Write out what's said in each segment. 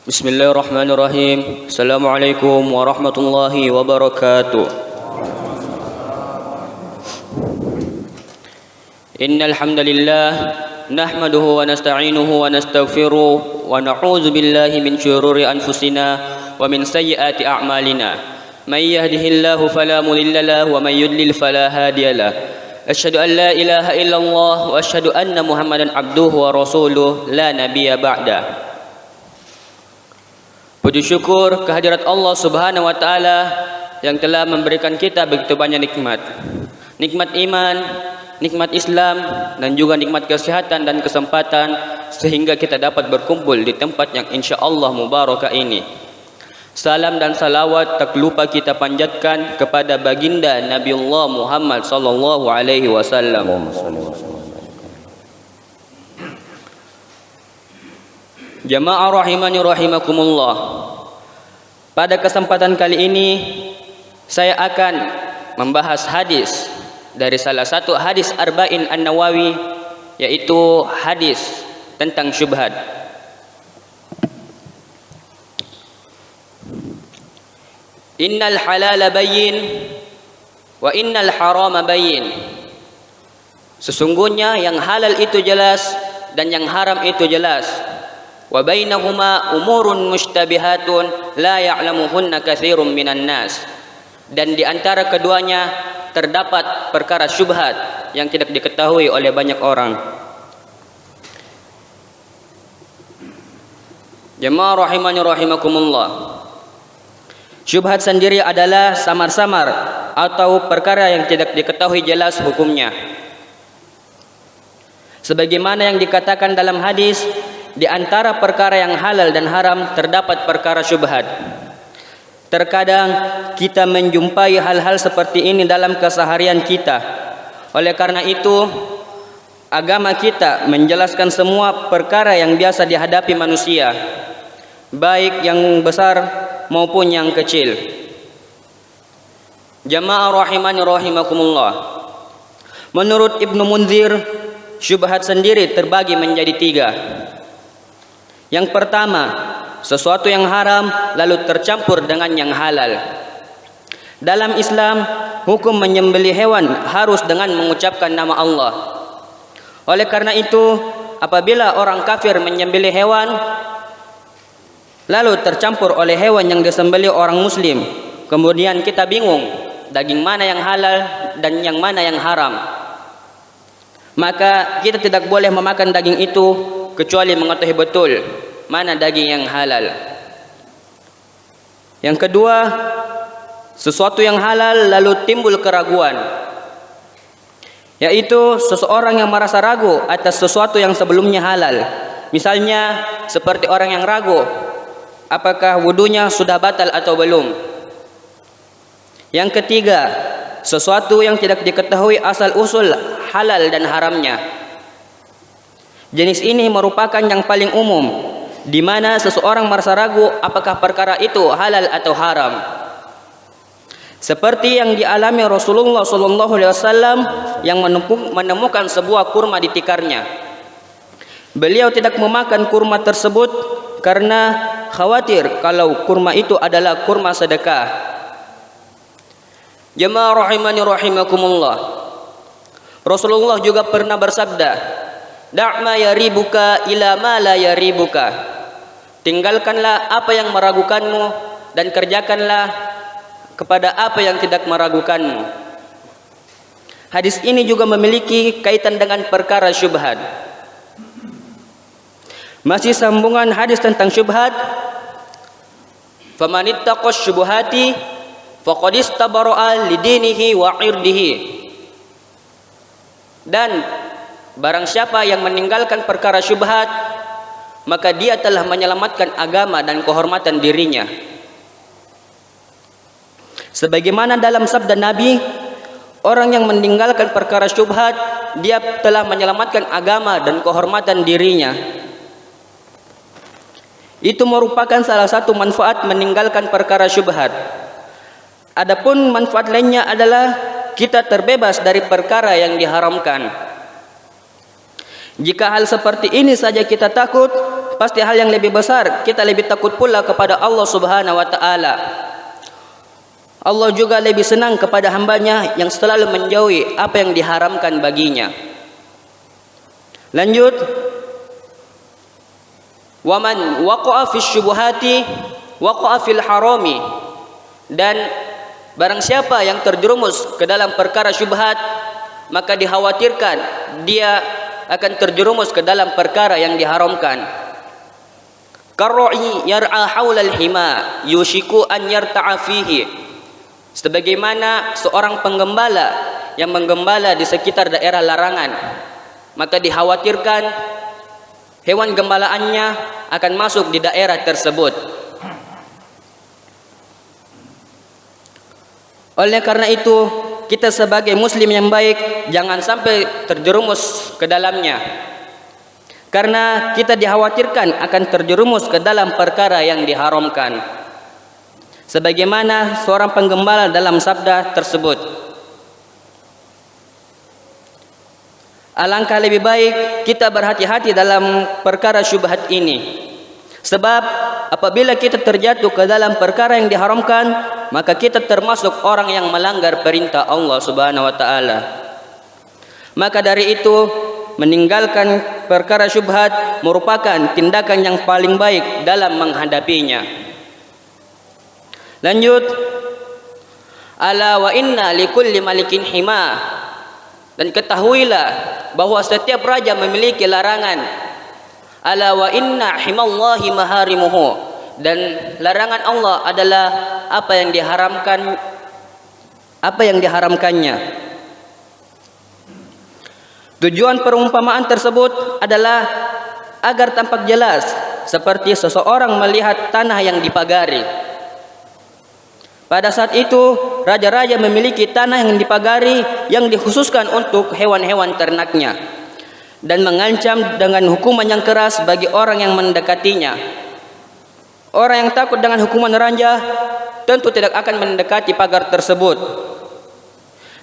Bismillahirrahmanirrahim. Assalamualaikum warahmatullahi wabarakatuh. Innal hamdalillah nahmaduhu wa nasta'inuhu wa nastaghfiruh wa na'udzu billahi min syururi anfusina wa min sayyiati a'malina. May yahdihillahu fala mudilla lahu wa may yudlil fala hadiyalah. Asyhadu an la ilaha illallah wa asyhadu anna Muhammadan abduhu wa rasuluh la nabiyya ba'da. Puji syukur kehadirat Allah Subhanahu wa taala yang telah memberikan kita begitu banyak nikmat. Nikmat iman, nikmat Islam, dan juga nikmat kesehatan dan kesempatan sehingga kita dapat berkumpul di tempat yang insyaallah mubarakah ini. Salam dan salawat tak lupa kita panjatkan kepada baginda Nabiullah Muhammad sallallahu alaihi wasallam. Jamaah rahimani rahimakumullah. Pada kesempatan kali ini saya akan membahas hadis dari salah satu hadis Arba'in An-Nawawi, yaitu hadis tentang syubhat. Innal halala bayyin wa innal harama bayyin. Sesungguhnya yang halal itu jelas dan yang haram itu jelas. Wa bainahuma umurun mushtabihatun la ya'lamuhunna katsirun minan nas. Dan di antara keduanya terdapat perkara syubhat yang tidak diketahui oleh banyak orang. Jemaah rahimani rahimakumullah. Syubhat sendiri adalah samar-samar atau perkara yang tidak diketahui jelas hukumnya. Sebagaimana yang dikatakan dalam hadis, di antara perkara yang halal dan haram terdapat perkara syubhat. Terkadang kita menjumpai hal-hal seperti ini dalam keseharian kita. Oleh karena itu, agama kita menjelaskan semua perkara yang biasa dihadapi manusia, baik yang besar maupun yang kecil. Jamaah rahimani rahimakumullah. Menurut Ibnu Munzir, syubhat sendiri terbagi menjadi 3. Yang pertama, sesuatu yang haram lalu tercampur dengan yang halal. Dalam Islam, hukum menyembelih hewan harus dengan mengucapkan nama Allah. Oleh karena itu, apabila orang kafir menyembelih hewan lalu tercampur oleh hewan yang disembelih orang muslim, kemudian kita bingung daging mana yang halal dan yang mana yang haram, maka kita tidak boleh memakan daging itu kecuali mengetahui betul mana daging yang halal. Yang kedua, sesuatu yang halal lalu timbul keraguan, yaitu seseorang yang merasa ragu atas sesuatu yang sebelumnya halal. Misalnya seperti orang yang ragu apakah wudunya sudah batal atau belum. Yang ketiga, sesuatu yang tidak diketahui asal-usul halal dan haramnya. Jenis ini merupakan yang paling umum, di mana seseorang merasa ragu apakah perkara itu halal atau haram. Seperti yang dialami Rasulullah SAW yang menemukan sebuah kurma di tikarnya. Beliau tidak memakan kurma tersebut karena khawatir kalau kurma itu adalah kurma sedekah. Jemaah rahimani rahimakumullah. Rasulullah juga pernah bersabda, "Da'ma yaribuka ila ma la yaribuka." Tinggalkanlah apa yang meragukanmu dan kerjakanlah kepada apa yang tidak meragukanmu. Hadis ini juga memiliki kaitan dengan perkara syubhat. Masih sambungan hadis tentang syubhat. Famanittaqas syubuhati faqad istabara'a lidinihi wa 'irdihi. Dan barang siapa yang meninggalkan perkara syubhat, maka dia telah menyelamatkan agama dan kehormatan dirinya. Sebagaimana dalam sabda Nabi, orang yang meninggalkan perkara syubhat, dia telah menyelamatkan agama dan kehormatan dirinya. Itu merupakan salah satu manfaat meninggalkan perkara syubhat. Adapun manfaat lainnya adalah kita terbebas dari perkara yang diharamkan. Jika hal seperti ini saja kita takut, pasti hal yang lebih besar, kita lebih takut pula kepada Allah Subhanahu wa taala. Allah juga lebih senang kepada hambanya yang selalu menjauhi apa yang diharamkan baginya. Lanjut, waman waqa'a fi syubuhati waqa'a fil harami, dan barang siapa yang terjerumus ke dalam perkara syubhat, maka dikhawatirkan dia akan terjerumus ke dalam perkara yang diharamkan. Karra'i yar'a haulal hima yushiku an yarta'a fihi, sebagaimana seorang penggembala yang menggembala di sekitar daerah larangan, maka dikhawatirkan hewan gembalaannya akan masuk di daerah tersebut. Oleh karena itu, kita sebagai muslim yang baik jangan sampai terjerumus ke dalamnya, karena kita dikhawatirkan akan terjerumus ke dalam perkara yang diharamkan, sebagaimana seorang penggembala dalam sabda tersebut. Alangkah lebih baik kita berhati-hati dalam perkara syubhat ini, sebab apabila kita terjatuh ke dalam perkara yang diharamkan, maka kita termasuk orang yang melanggar perintah Allah Subhanahu wa taala. Maka dari itu, meninggalkan perkara syubhat merupakan tindakan yang paling baik dalam menghadapinya. Lanjut, ala wa inna likulli malikin hima, dan ketahuilah bahwa setiap raja memiliki larangan. Ala wa inna himallahi maharimuhu, dan larangan Allah adalah apa yang diharamkannya. Tujuan perumpamaan tersebut adalah agar tampak jelas, seperti seseorang melihat tanah yang dipagari. Pada saat itu, raja-raja memiliki tanah yang dipagari yang dikhususkan untuk hewan-hewan ternaknya, dan mengancam dengan hukuman yang keras bagi orang yang mendekatinya. Orang yang takut dengan hukuman raja tentu tidak akan mendekati pagar tersebut.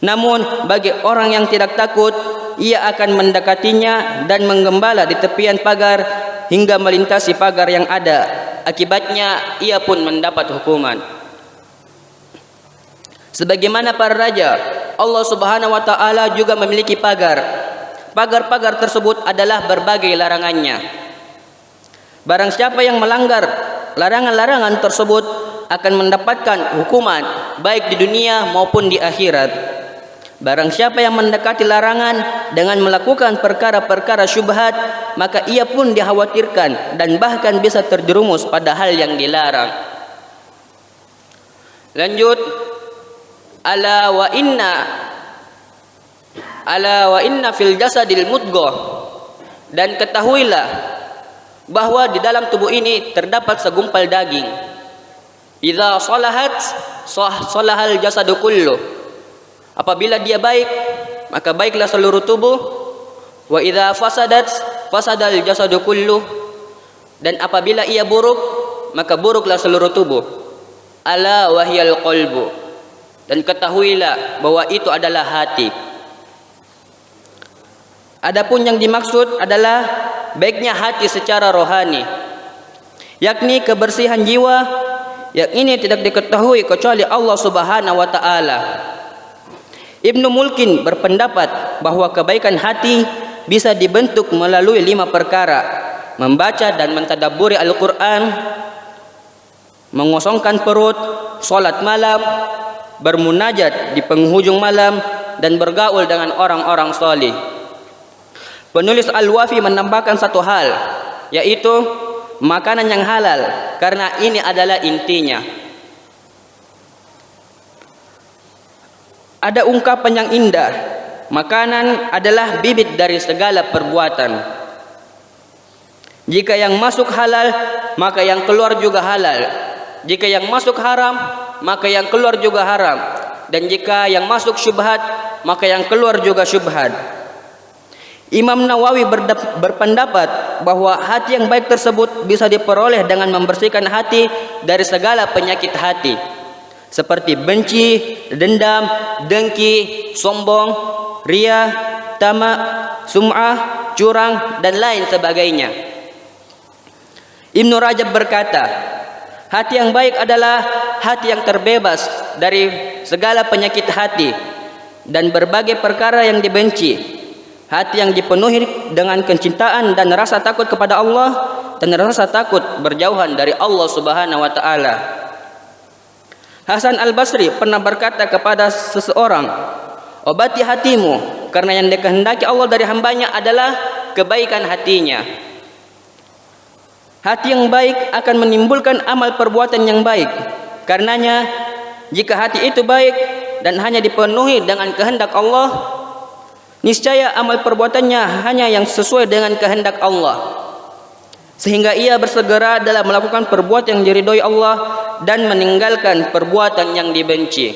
Namun bagi orang yang tidak takut, ia akan mendekatinya dan menggembala di tepian pagar hingga melintasi pagar yang ada. Akibatnya ia pun mendapat hukuman. Sebagaimana para raja, Allah Subhanahu wa taala juga memiliki pagar. Pagar-pagar tersebut adalah berbagai larangannya. Barang siapa yang melanggar larangan-larangan tersebut akan mendapatkan hukuman baik di dunia maupun di akhirat. Barang siapa yang mendekati larangan dengan melakukan perkara-perkara syubhat, maka ia pun dikhawatirkan dan bahkan bisa terjerumus pada hal yang dilarang. Lanjut, ala wa inna fil jasadil mudghah, dan ketahuilah bahwa di dalam tubuh ini terdapat segumpal daging. Idza salahat salahal jasadu kullu, apabila dia baik maka baiklah seluruh tubuh. Wa idza fasadat fasadal jasadu kullu, dan apabila ia buruk maka buruklah seluruh tubuh. Ala wahyal qalbu, dan ketahuilah bahwa itu adalah hati. Adapun yang dimaksud adalah baiknya hati secara rohani, yakni kebersihan jiwa, yang ini tidak diketahui kecuali Allah Subhanahu wa taala. Ibnu Mulkin berpendapat bahwa kebaikan hati bisa dibentuk melalui 5 perkara: membaca dan mentadabburi Al-Quran, mengosongkan perut, salat malam, bermunajat di penghujung malam, dan bergaul dengan orang-orang salih. Penulis Al-Wafi menambahkan satu hal, yaitu makanan yang halal, karena ini adalah intinya. Ada ungkapan yang indah, makanan adalah bibit dari segala perbuatan. Jika yang masuk halal, maka yang keluar juga halal. Jika yang masuk haram, maka yang keluar juga haram. Dan jika yang masuk syubhat, maka yang keluar juga syubhat. Imam Nawawi berpendapat bahwa hati yang baik tersebut bisa diperoleh dengan membersihkan hati dari segala penyakit hati, seperti benci, dendam, dengki, sombong, ria, tamak, sum'ah, curang, dan lain sebagainya. Ibnu Rajab berkata, hati yang baik adalah hati yang terbebas dari segala penyakit hati dan berbagai perkara yang dibenci. Hati yang dipenuhi dengan kecintaan dan rasa takut kepada Allah dan rasa takut berjauhan dari Allah Subhanahu wa taala. Hasan Al-Basri pernah berkata kepada seseorang, obati hatimu, karena yang dikehendaki Allah dari hambanya adalah kebaikan hatinya. Hati yang baik akan menimbulkan amal perbuatan yang baik. Karenanya, jika hati itu baik dan hanya dipenuhi dengan kehendak Allah, niscaya amal perbuatannya hanya yang sesuai dengan kehendak Allah, sehingga ia bersegera dalam melakukan perbuatan yang diridhoi Allah dan meninggalkan perbuatan yang dibenci.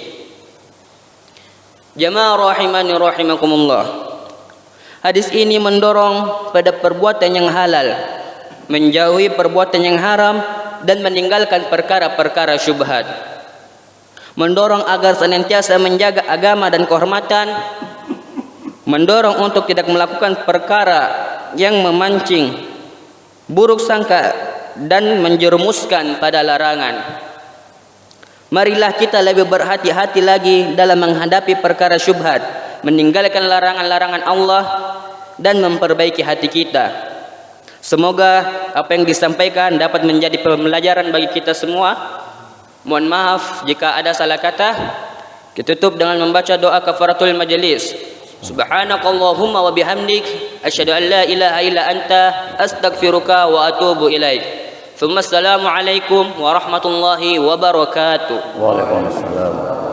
Jamaah rahimani rahimakumullah. Hadis ini mendorong pada perbuatan yang halal, menjauhi perbuatan yang haram, dan meninggalkan perkara-perkara syubhat. Mendorong agar senantiasa menjaga agama dan kehormatan, mendorong untuk tidak melakukan perkara yang memancing buruk sangka dan menjerumuskan pada larangan. Marilah kita lebih berhati-hati lagi dalam menghadapi perkara syubhat, meninggalkan larangan-larangan Allah dan memperbaiki hati kita. Semoga apa yang disampaikan dapat menjadi pembelajaran bagi kita semua. Mohon maaf jika ada salah kata. Kita tutup dengan membaca doa kafaratul majelis. Subhanakallahumma wa bihamdik asyhadu an la ilaha illa anta astaghfiruka wa atubu ilaik. Assalamualaikum warahmatullahi wabarakatuh. Waalaikumsalam.